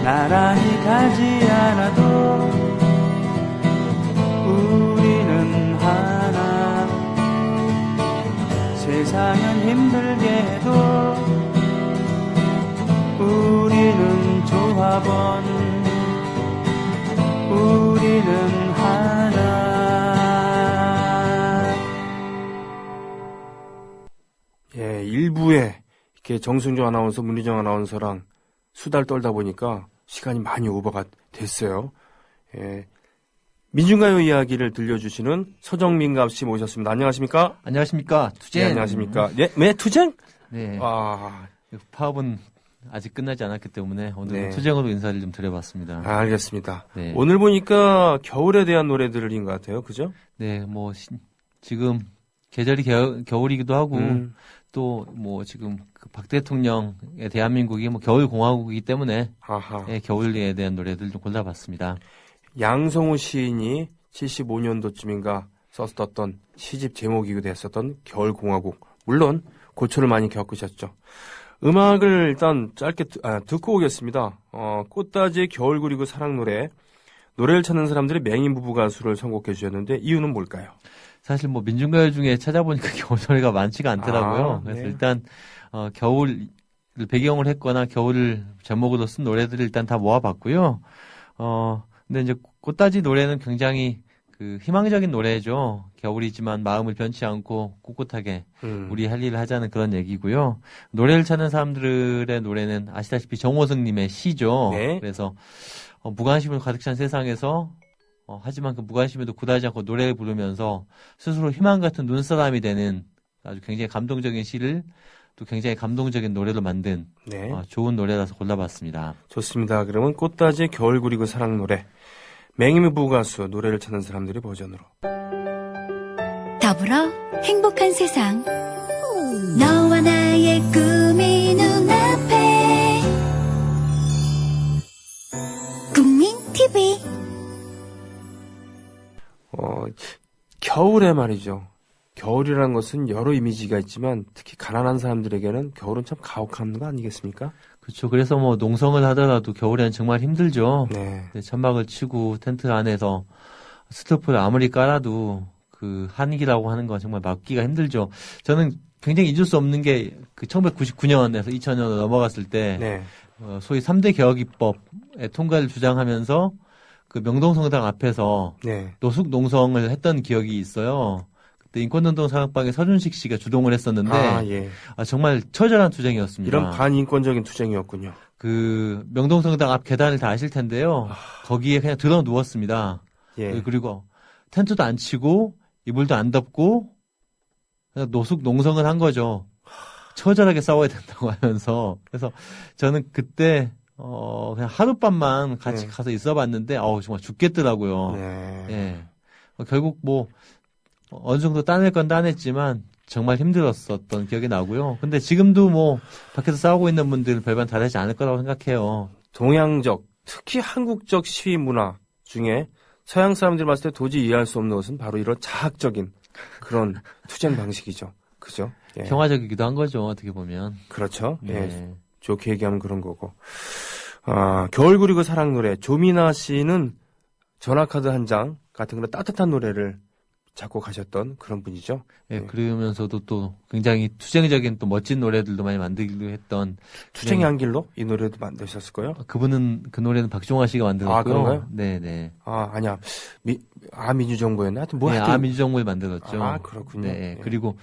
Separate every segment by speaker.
Speaker 1: 나란히 가지 않아도 우리는 하나. 세상은 힘들게 해도 우리는 조합원. 우리는 하나.
Speaker 2: 예, 일부에 이렇게 정승조 아나운서, 문희정 아나운서랑 수다를 떨다 보니까 시간이 많이 오버가 됐어요. 예, 민중가요 이야기를 들려주시는 서정민갑 씨 모셨습니다. 안녕하십니까?
Speaker 3: 안녕하십니까? 투쟁.
Speaker 2: 네, 안녕하십니까? 네, 투쟁?
Speaker 3: 네.
Speaker 2: 아,
Speaker 3: 파업은 아직 끝나지 않았기 때문에 오늘
Speaker 2: 네.
Speaker 3: 투쟁으로 인사를 좀 드려봤습니다.
Speaker 2: 알겠습니다.
Speaker 3: 네.
Speaker 2: 오늘 보니까 겨울에 대한 노래들인 것 같아요. 그죠?
Speaker 3: 네, 뭐 지금 계절이 겨울이기도 하고 또 뭐 지금 그 박 대통령의 대한민국이 뭐 겨울 공화국이기 때문에
Speaker 2: 아하.
Speaker 3: 네, 겨울에 대한 노래들 좀 골라봤습니다.
Speaker 2: 양성우 시인이 75년도쯤인가 썼었던 시집 제목이기도 했었던 겨울공화국. 물론 고초를 많이 겪으셨죠. 음악을 일단 짧게 듣고 오겠습니다. 꽃다지의 겨울 그리고 사랑 노래를 찾는 사람들이 맹인 부부 가수를 선곡해 주셨는데 이유는 뭘까요?
Speaker 3: 사실 뭐 민중가요 중에 찾아보니까 겨울 노래가 많지가 않더라고요. 그래서
Speaker 2: 네.
Speaker 3: 일단 겨울을 배경으로 했거나 겨울을 제목으로 쓴 노래들을 일단 다 모아봤고요. 근데 이제 꽃다지 노래는 굉장히 그 희망적인 노래죠. 겨울이지만 마음을 변치 않고 꿋꿋하게 우리 할 일을 하자는 그런 얘기고요. 노래를 찾는 사람들의 노래는 아시다시피 정호승님의 시죠.
Speaker 2: 네.
Speaker 3: 그래서 무관심을 가득 찬 세상에서 하지만 그 무관심에도 굴하지 않고 노래를 부르면서 스스로 희망 같은 눈사람이 되는 아주 굉장히 감동적인 시를 또 굉장히 감동적인 노래로 만든
Speaker 2: 네.
Speaker 3: 좋은 노래라서 골라봤습니다.
Speaker 2: 좋습니다. 그러면 꽃다지의 겨울 그리고 사랑 노래 맹인 부부 가수 노래를 찾는 사람들의 버전으로
Speaker 4: 더불어 행복한 세상 너와 나의 꿈이 눈앞에 국민 TV
Speaker 2: 겨울에 말이죠. 겨울이라는 것은 여러 이미지가 있지만 특히 가난한 사람들에게는 겨울은 참 가혹한 거 아니겠습니까?
Speaker 3: 그렇죠. 그래서 뭐 농성을 하더라도 겨울에는 정말 힘들죠.
Speaker 2: 네.
Speaker 3: 천막을 치고 텐트 안에서 스토브를 아무리 깔아도 그 한기라고 하는 건 정말 막기가 힘들죠. 저는 굉장히 잊을 수 없는 게 그 1999년에서 2000년으로 넘어갔을 때
Speaker 2: 네.
Speaker 3: 소위 3대 개혁입법의 통과를 주장하면서 그 명동성당 앞에서
Speaker 2: 네.
Speaker 3: 노숙 농성을 했던 기억이 있어요. 그때 인권운동 사역방에 서준식 씨가 주동을 했었는데
Speaker 2: 예.
Speaker 3: 정말 처절한 투쟁이었습니다.
Speaker 2: 이런 반인권적인 투쟁이었군요.
Speaker 3: 그 명동성당 앞 계단을 다 아실 텐데요. 거기에 그냥 들어 누웠습니다.
Speaker 2: 예.
Speaker 3: 그리고 텐트도 안 치고 이불도 안 덮고 그냥 노숙 농성을 한 거죠. 처절하게 싸워야 된다고 하면서. 그래서 저는 그때 그냥 하룻밤만 같이 가서 있어봤는데 정말 죽겠더라고요.
Speaker 2: 네.
Speaker 3: 예. 결국 뭐 어느 정도 따낼 건 따냈지만 정말 힘들었었던 기억이 나고요. 근데 지금도 뭐 밖에서 싸우고 있는 분들은 별반 다르지 않을 거라고 생각해요.
Speaker 2: 동양적, 특히 한국적 시위 문화 중에 서양 사람들이 봤을 때 도저히 이해할 수 없는 것은 바로 이런 자학적인 그런 투쟁 방식이죠. 그죠? 예.
Speaker 3: 평화적이기도 한 거죠. 어떻게 보면.
Speaker 2: 그렇죠.
Speaker 3: 네.
Speaker 2: 예. 좋게 얘기하면 그런 거고. 겨울 그리고 사랑 노래. 조미나 씨는 전화카드 한 장 같은 그런 따뜻한 노래를 작곡하셨던 그런 분이죠.
Speaker 3: 예, 그러면서도 또 굉장히 투쟁적인 또 멋진 노래들도 많이 만들기도 했던
Speaker 2: 투쟁의 한길로 이 노래도 만드셨을 거예요?
Speaker 3: 그분은 그 노래는 박종화 씨가 만들었고요.
Speaker 2: 그런가요?
Speaker 3: 네네.
Speaker 2: 아니야. 민주정부였나? 하여튼 뭐
Speaker 3: 네, 민주정부에 만들었죠.
Speaker 2: 그렇군요.
Speaker 3: 네,
Speaker 2: 예.
Speaker 3: 그리고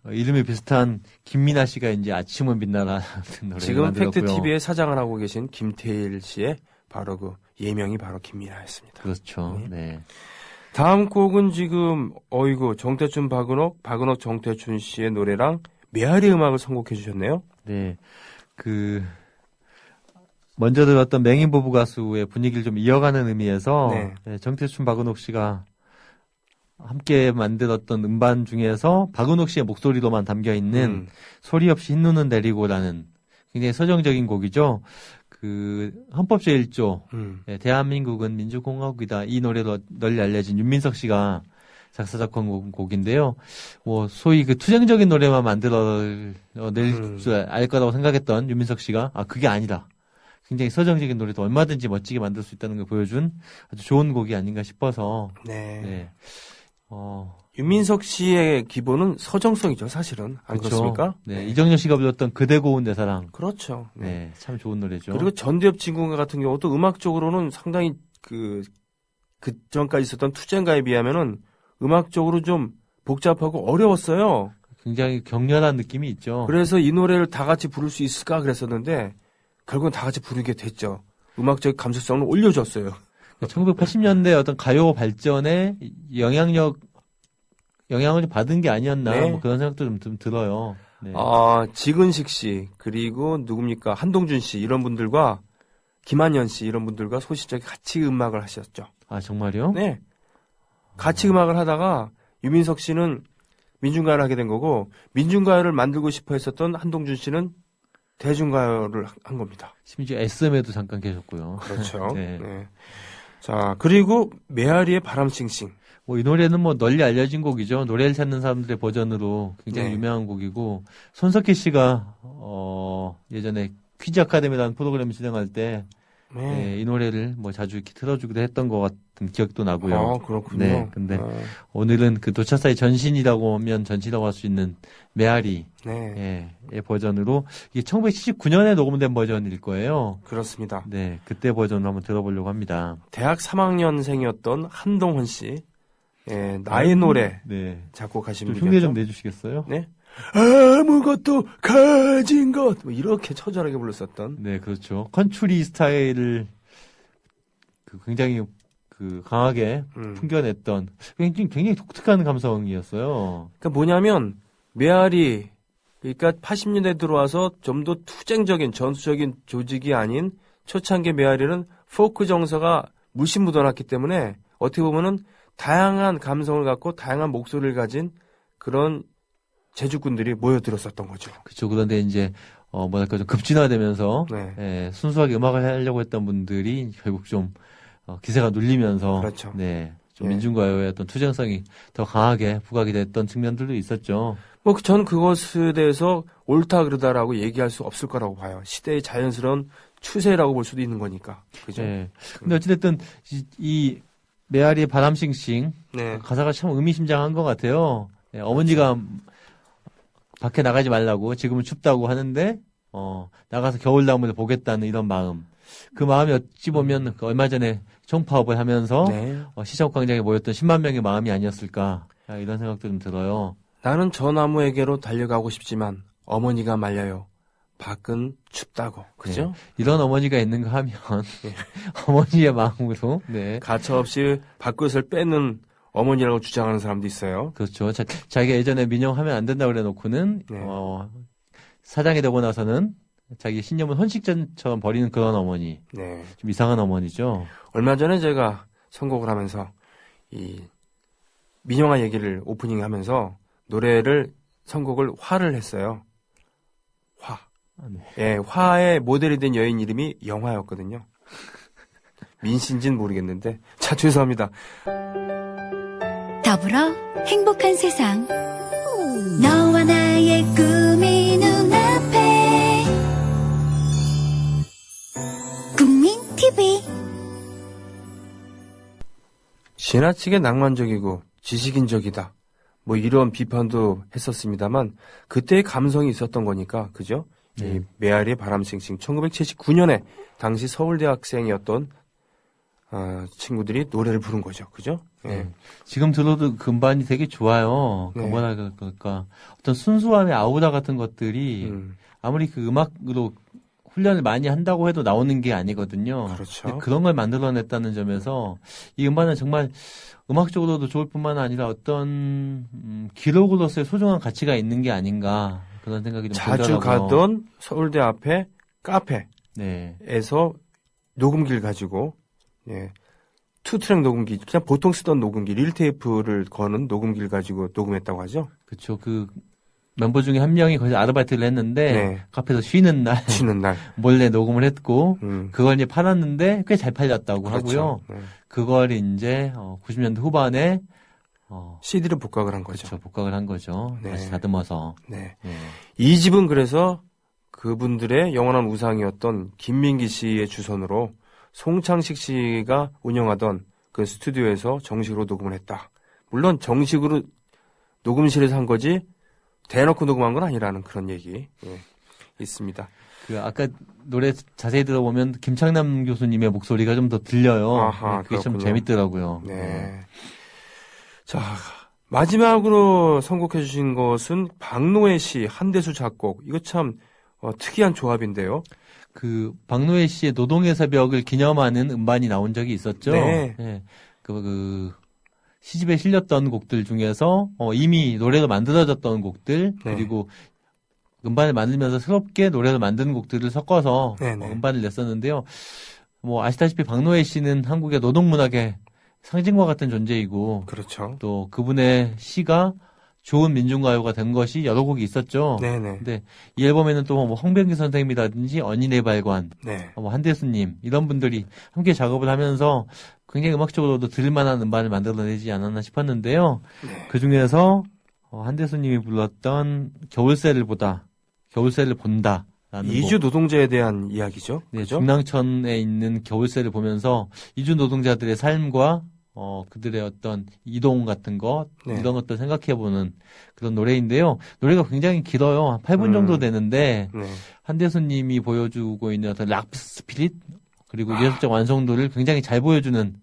Speaker 3: 이름이 비슷한 김민아 씨가 이제 아침은 빛나라 노래를
Speaker 2: 지금
Speaker 3: 만들었고요.
Speaker 2: 팩트 TV의 사장을 하고 계신 김태일 씨의 바로 그 예명이 바로 김민아였습니다.
Speaker 3: 그렇죠. 네.
Speaker 2: 다음 곡은 지금 정태춘 박은옥 정태춘 씨의 노래랑 메아리 음악을 선곡해 주셨네요.
Speaker 3: 네. 먼저 들었던 맹인 부부 가수의 분위기를 좀 이어가는 의미에서
Speaker 2: 네.
Speaker 3: 정태춘 박은옥 씨가 함께 만들었던 음반 중에서 박은옥 씨의 목소리로만 담겨 있는 소리 없이 흰눈은 내리고라는 굉장히 서정적인 곡이죠. 헌법 제1조 대한민국은 민주공화국이다. 이 노래로 널리 알려진 윤민석 씨가 작사 작곡한 곡인데요. 뭐 소위 그 투쟁적인 노래만 만들어 낼 줄 알 거라고 생각했던 윤민석 씨가 그게 아니다. 굉장히 서정적인 노래도 얼마든지 멋지게 만들 수 있다는 걸 보여준 아주 좋은 곡이 아닌가 싶어서
Speaker 2: 네.
Speaker 3: 네.
Speaker 2: 윤민석 씨의 기본은 서정성이죠, 사실은. 안
Speaker 3: 그렇죠.
Speaker 2: 그렇습니까?
Speaker 3: 네. 이정열 씨가 불렀던 그대 고운 내 사랑.
Speaker 2: 그렇죠.
Speaker 3: 네. 참 좋은 노래죠.
Speaker 2: 그리고 전대엽 친구가 같은 경우도 음악적으로는 상당히 그 전까지 있었던 투쟁가에 비하면은 음악적으로 좀 복잡하고 어려웠어요.
Speaker 3: 굉장히 격렬한 느낌이 있죠.
Speaker 2: 그래서 이 노래를 다 같이 부를 수 있을까 그랬었는데 결국은 다 같이 부르게 됐죠. 음악적 감수성을 올려줬어요.
Speaker 3: 1980년대 어떤 가요 발전에 영향을 좀 받은 게 아니었나
Speaker 2: 네.
Speaker 3: 뭐 그런 생각도 좀 들어요. 네.
Speaker 2: 지근식 씨 그리고 누굽니까 한동준 씨 이런 분들과 김한현 씨 이런 분들과 소시적에 같이 음악을 하셨죠.
Speaker 3: 아 정말요?
Speaker 2: 네. 같이 음악을 하다가 유민석 씨는 민중가요를 하게 된 거고 민중가요를 만들고 싶어 했었던 한동준 씨는 대중가요를 한 겁니다.
Speaker 3: 심지어 SM에도 잠깐 계셨고요.
Speaker 2: 그렇죠.
Speaker 3: 네.
Speaker 2: 네. 자, 그리고 메아리의 바람싱싱.
Speaker 3: 뭐 이 노래는 뭐 널리 알려진 곡이죠. 노래를 찾는 사람들의 버전으로 굉장히
Speaker 2: 네.
Speaker 3: 유명한 곡이고 손석희 씨가 예전에 퀴즈 아카데미라는 프로그램을 진행할 때 이 노래를 뭐 자주 이렇게 틀어주기도 했던 것 같은 기억도 나고요.
Speaker 2: 그렇군요.
Speaker 3: 네, 근데 오늘은 그 도차사의 전신이라고 하면 전신이라고 할 수 있는 메아리
Speaker 2: 네.
Speaker 3: 의 버전으로 이게 1979년에 녹음된 버전일 거예요.
Speaker 2: 그렇습니다.
Speaker 3: 네, 그때 버전을 한번 들어보려고 합니다.
Speaker 2: 대학 3학년생이었던 한동헌 씨. 나의 노래
Speaker 3: 네,
Speaker 2: 작곡하신
Speaker 3: 좀
Speaker 2: 분이죠.
Speaker 3: 흉내 좀 내주시겠어요?
Speaker 2: 네. 아무것도 가진 것. 뭐 이렇게 처절하게 불렀었던.
Speaker 3: 네, 그렇죠. 컨츄리 스타일을 굉장히 강하게 풍겨냈던 굉장히 독특한 감성이었어요.
Speaker 2: 그러니까 뭐냐면 메아리 그러니까 80년대 들어와서 좀 더 투쟁적인 전투적인 조직이 아닌 초창기 메아리는 포크 정서가 물씬 묻어났기 때문에 어떻게 보면은 다양한 감성을 갖고 다양한 목소리를 가진 그런 제주꾼들이 모여들었었던 거죠.
Speaker 3: 그렇죠. 그런데 이제 뭐랄까 좀 급진화되면서
Speaker 2: 네.
Speaker 3: 순수하게 음악을 하려고 했던 분들이 결국 좀 기세가 눌리면서
Speaker 2: 그렇죠.
Speaker 3: 네, 좀
Speaker 2: 네.
Speaker 3: 민중가요의 어떤 투쟁성이 더 강하게 부각이 됐던 측면들도 있었죠.
Speaker 2: 뭐 전 그것에 대해서 옳다 그르다라고 얘기할 수 없을 거라고 봐요. 시대의 자연스러운 추세라고 볼 수도 있는 거니까. 그죠?
Speaker 3: 네. 근데 어찌됐든 이 메아리의 바람싱싱
Speaker 2: 네.
Speaker 3: 가사가 참 의미심장한 것 같아요. 네, 어머니가 밖에 나가지 말라고 지금은 춥다고 하는데 나가서 겨울나무를 보겠다는 이런 마음. 그 마음이 어찌 보면 얼마 전에 총파업을 하면서
Speaker 2: 네.
Speaker 3: 시장광장에 모였던 10만 명의 마음이 아니었을까 이런 생각도 좀 들어요.
Speaker 2: 나는 저 나무에게로 달려가고 싶지만 어머니가 말려요. 밖은 춥다고. 그죠?
Speaker 3: 네. 이런 어머니가 있는가 하면 어머니의 마음으로 네.
Speaker 2: 가차없이 밥그릇을 빼는 어머니라고 주장하는 사람도 있어요.
Speaker 3: 그렇죠. 자기가 예전에 민영하면 안 된다고 그래 놓고는
Speaker 2: 네.
Speaker 3: 사장이 되고 나서는 자기 신념은 헌식전처럼 버리는 그런 어머니.
Speaker 2: 네.
Speaker 3: 좀 이상한 어머니죠.
Speaker 2: 얼마 전에 제가 선곡을 하면서 이 민영아 얘기를 오프닝 하면서 노래를 선곡을 화를 했어요. 화.
Speaker 3: 네.
Speaker 2: 예, 화의 모델이 된 여인 이름이 영화였거든요. 민씨인지는 모르겠는데. 자, 죄송합니다.
Speaker 4: 더불어 행복한 세상 너와 나의 꿈이 눈앞에 국민 TV
Speaker 2: 지나치게 낭만적이고 지식인적이다. 뭐 이런 비판도 했었습니다만 그때의 감성이 있었던 거니까 그죠? 이 메아리의 바람싱싱 1979년에 당시 서울대학생이었던 친구들이 노래를 부른 거죠. 그죠?
Speaker 3: 네. 지금 들어도 금반이 되게 좋아요.
Speaker 2: 네.
Speaker 3: 뭐라 그럴까. 어떤 순수함의 아우라 같은 것들이 아무리 그 음악으로 훈련을 많이 한다고 해도 나오는 게 아니거든요.
Speaker 2: 그렇죠.
Speaker 3: 그런 걸 만들어냈다는 점에서 이 음반은 정말 음악적으로도 좋을 뿐만 아니라 어떤 기록으로서의 소중한 가치가 있는 게 아닌가 그런 생각이 좀
Speaker 2: 자주
Speaker 3: 들더라고요.
Speaker 2: 가던 서울대 앞에 카페에서
Speaker 3: 네.
Speaker 2: 녹음기를 가지고 투트랙 녹음기 그냥 보통 쓰던 녹음기 릴테이프를 거는 녹음기를 가지고 녹음했다고 하죠.
Speaker 3: 그렇죠. 그 멤버 중에 한 명이 거기서 아르바이트를 했는데
Speaker 2: 네.
Speaker 3: 카페에서 쉬는 날
Speaker 2: 쉬는 날
Speaker 3: 몰래 녹음을 했고
Speaker 2: 그걸
Speaker 3: 이제 팔았는데 꽤 잘 팔렸다고
Speaker 2: 그렇죠.
Speaker 3: 하고요. 그걸 이제 90년대 후반에
Speaker 2: CD를 복각을 한 거죠.
Speaker 3: 그렇죠. 복각을 한 거죠.
Speaker 2: 네.
Speaker 3: 다시 다듬어서.
Speaker 2: 네.
Speaker 3: 네.
Speaker 2: 이 집은 그래서 그분들의 영원한 우상이었던 김민기 씨의 주선으로 송창식 씨가 운영하던 그 스튜디오에서 정식으로 녹음을 했다. 물론 정식으로 녹음실에서 한 거지 대놓고 녹음한 건 아니라는 그런 얘기 있습니다.
Speaker 3: 그 아까 노래 자세히 들어보면 김창남 교수님의 목소리가 좀 더 들려요.
Speaker 2: 아하,
Speaker 3: 그게 참
Speaker 2: 그렇군요.
Speaker 3: 재밌더라고요.
Speaker 2: 네. 자, 마지막으로 선곡해 주신 것은 박노해 씨, 한대수 작곡. 이거 참 특이한 조합인데요.
Speaker 3: 그 박노해 씨의 노동의 새벽을 기념하는 음반이 나온 적이 있었죠.
Speaker 2: 네.
Speaker 3: 네. 그 시집에 실렸던 곡들 중에서 이미 노래도 만들어졌던 곡들
Speaker 2: 네.
Speaker 3: 그리고 음반을 만들면서 새롭게 노래를 만드는 곡들을 섞어서
Speaker 2: 네네.
Speaker 3: 음반을 냈었는데요. 뭐 아시다시피 박노해 씨는 한국의 노동문학의 상징과 같은 존재이고
Speaker 2: 그렇죠.
Speaker 3: 또 그분의 시가 좋은 민중가요가 된 것이 여러 곡이 있었죠.
Speaker 2: 네네.
Speaker 3: 근데 이 앨범에는 또 뭐 홍병기 선생님이라든지 언니네 발관,
Speaker 2: 네.
Speaker 3: 뭐 한대수님 이런 분들이 함께 작업을 하면서 굉장히 음악적으로도 들을만한 음반을 만들어내지 않았나 싶었는데요.
Speaker 2: 네.
Speaker 3: 그 중에서 한대수님이 불렀던 겨울새를 본다라는
Speaker 2: 이주
Speaker 3: 곡.
Speaker 2: 노동자에 대한 이야기죠.
Speaker 3: 네,
Speaker 2: 그죠?
Speaker 3: 중랑천에 있는 겨울새를 보면서 이주 노동자들의 삶과 그들의 어떤 이동 같은 것
Speaker 2: 네.
Speaker 3: 이런 것들 생각해보는 그런 노래인데요. 노래가 굉장히 길어요. 한 8분 정도 되는데
Speaker 2: 네.
Speaker 3: 한대수님이 보여주고 있는 어떤 락 스피릿 그리고 예술적 완성도를 굉장히 잘 보여주는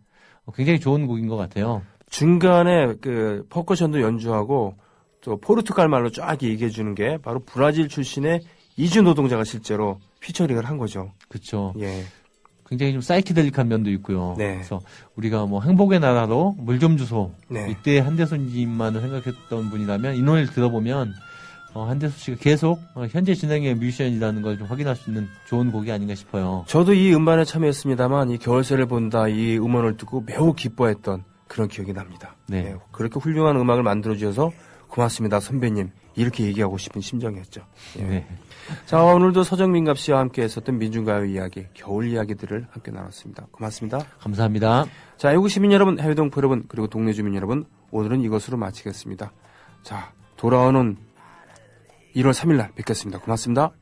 Speaker 3: 굉장히 좋은 곡인 것 같아요.
Speaker 2: 중간에 그 퍼커션도 연주하고 또 포르투갈 말로 쫙 얘기해 주는 게 바로 브라질 출신의 이주 노동자가 실제로 피처링을 한 거죠.
Speaker 3: 그렇죠.
Speaker 2: 예.
Speaker 3: 굉장히 좀 사이키델릭한 면도 있고요.
Speaker 2: 네.
Speaker 3: 그래서 우리가 뭐 행복의 나라로 물 좀 주소.
Speaker 2: 네.
Speaker 3: 이때 한대수님만을 생각했던 분이라면 이 노래를 들어보면 한대수 씨가 계속 현재 진행의 뮤지션이라는 걸 좀 확인할 수 있는 좋은 곡이 아닌가 싶어요.
Speaker 2: 저도 이 음반에 참여했습니다만 이 겨울새를 본다 이 음원을 듣고 매우 기뻐했던 그런 기억이 납니다.
Speaker 3: 네.
Speaker 2: 예, 그렇게 훌륭한 음악을 만들어 주셔서 고맙습니다, 선배님. 이렇게 얘기하고 싶은 심정이었죠. 예.
Speaker 3: 네.
Speaker 2: 자, 오늘도 서정민갑 씨와 함께 했었던 민중가요 이야기, 겨울 이야기들을 함께 나눴습니다. 고맙습니다.
Speaker 3: 감사합니다.
Speaker 2: 자, 애국 시민 여러분, 해외 동포 여러분, 그리고 동네 주민 여러분, 오늘은 이것으로 마치겠습니다. 자, 돌아오는 1월 3일 날 뵙겠습니다. 고맙습니다.